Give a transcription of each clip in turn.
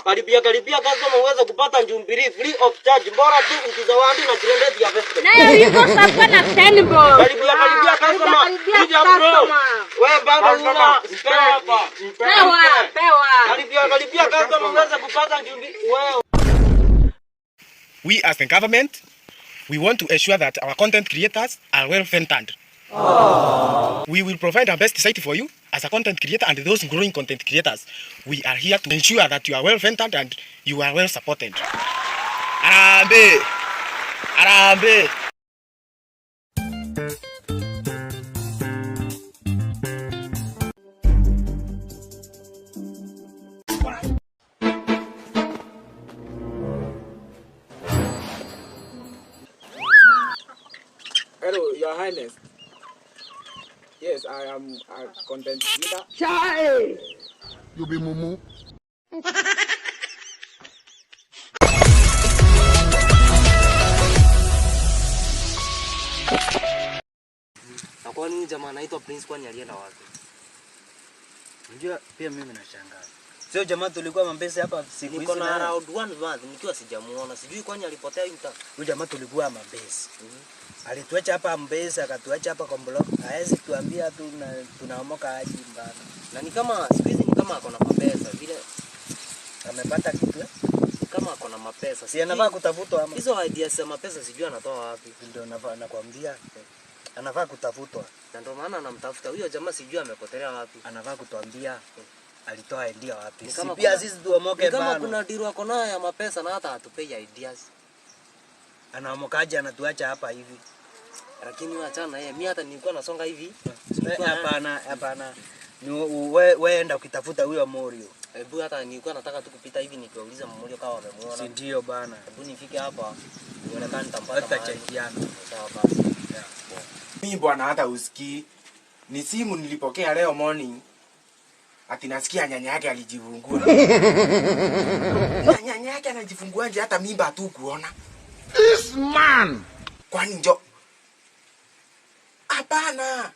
Karibia customer uweze kupata njumbiri free of charge. Bora tu utizawadi na credit ya pesa. Na yuko sasa na 10 bro. Karibia customer. Kuja bro. Wewe baba una pewa. Karibia customer uweze kupata njumbiri wewe. We as the government, we want to ensure that our content creators are well funded. We will provide our best site for you as a content creator and those growing content creators. We are here to ensure that you are well funded and you are well supported. Arambe! Arambe! Hello, Your Highness. Yes, I am a content creator. Chai! You be mumu. Na kwa nini jamaa anaitwa Prince kwani alienda wapi? Unajua pia mimi nashangaa. Sio jamaa tulikuwa Mambese hapa siku hizi. Niko na around 1 month nikiwa sijamuona. Sijui kwani alipotea yuta. Huyu jamaa tulikuwa Mambese. Alituacha hapa Mambese akatuacha hapa kwa block. Haezi tuambia tu tunaomoka aje mbana. Na ni kama siku hizi ni kama ako na mapesa vile amepata kitu kama ako na mapesa. Si anafaa kutafutwa ama. Hizo ideas za mapesa sijui anatoa wapi. Ndio nakwambia. Anafaa kutafutwa. Na ndio maana anamtafuta. Huyo jamaa sijui amepotelea wapi. Anafaa kutuambia alitoa idea wapi. Si pia sisi tuomoke bana. Kama kuna deal wako nayo ya mapesa na hata hatupei ideas. Anaomokaje anatuacha hapa hivi. Lakini achana yeye. Mimi hata nilikuwa nasonga hivi. Hapana. Ni wewe enda ukitafuta huyo Morio. Hebu hata nilikuwa nataka tu kupita hivi nikiuliza Morio kama wamemuona. Si ndio bana. Hebu nifike hapa nionekane nitampata. Tutachaikiana. Sawa basi. Mimi bwana hata usikii. Ni simu nilipokea leo morning. Ati nasikia nyanya yake alijifungua. Nyanya yake anajifunguaje hata mimba tu kuona? This man! Kwani njo? Hapana.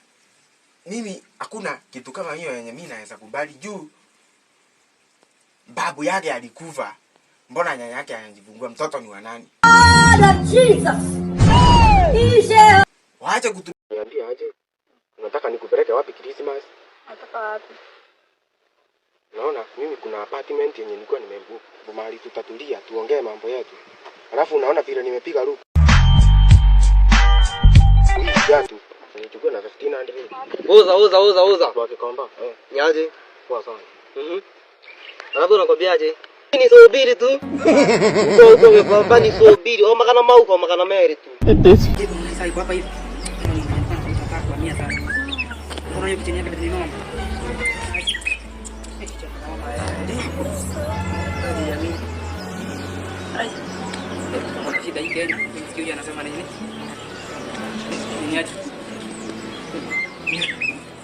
Mimi hakuna kitu kama hiyo yenye mimi naweza kubali juu. Babu yake alikufa. Mbona nyanya yake anajifungua? Mtoto ni wa nani? Jesus. Waache kuniambia aje. Unataka nikupeleke wapi Christmas? Nataka wapi? Naona mimi kuna apartment yenye nilikuwa nimebook. Mahali tutatulia tuongee mambo yetu. Alafu unaona vile nimepiga ruku. Kiatu. Nichukue na 1500. Uza. Kwa kikomba. Niaje? Poa sana. Alafu nakwambiaje? Ni subiri tu. Uko kwamba ni subiri. Au makana mauko makana meri tu. Sasa iko hapa hivi. Nataka kwa 100 sana. Kuna hiyo kicheni yake ndio mama. Shida hii gani? Sikio anasema nini?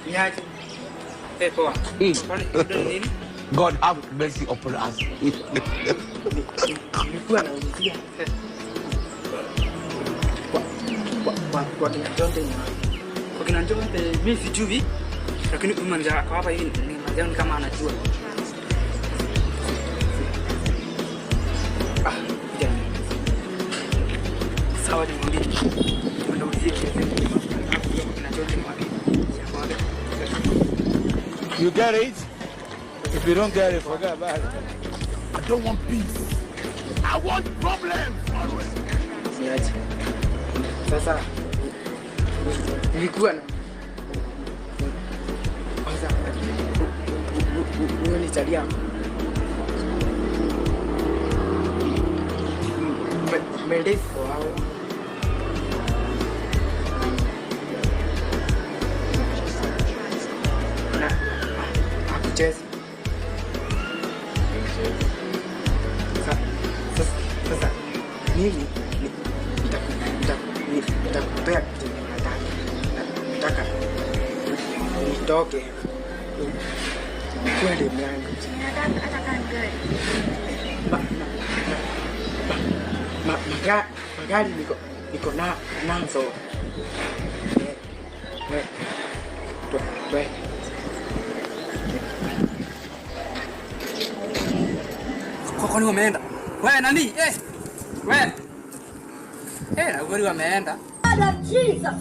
Niaje. Poa. Nini? God have mercy upon us. Nilikuwa naulizia. Kwa kina Jonte ni wapi? Kwa kina Jonte mimi sijui. Lakini manja kwa hapa hivi ni manja kama anajua. Sawa ni mwambie. Anaulizie kina Jonte ni wapi? You get it? If you don't get it, forget about it. I don't want peace. I want problems always. Niache. Sasa nilikuwa na kwanza wewe ni talia. Mendes wao. Na akucheza. Sasa mimi nitakupea kitu nataka nitoke kwende mlango magari niko nazo Kwani wameenda? Wewe nani? Wewe. Na kweli wameenda. Blood of Jesus.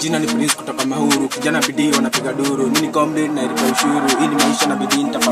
Jina ni Prince kutoka Mahuru, kijana bidii wanapiga duru. Mimi ni comrade na ilipa ushuru, ili maisha na bidii nitafa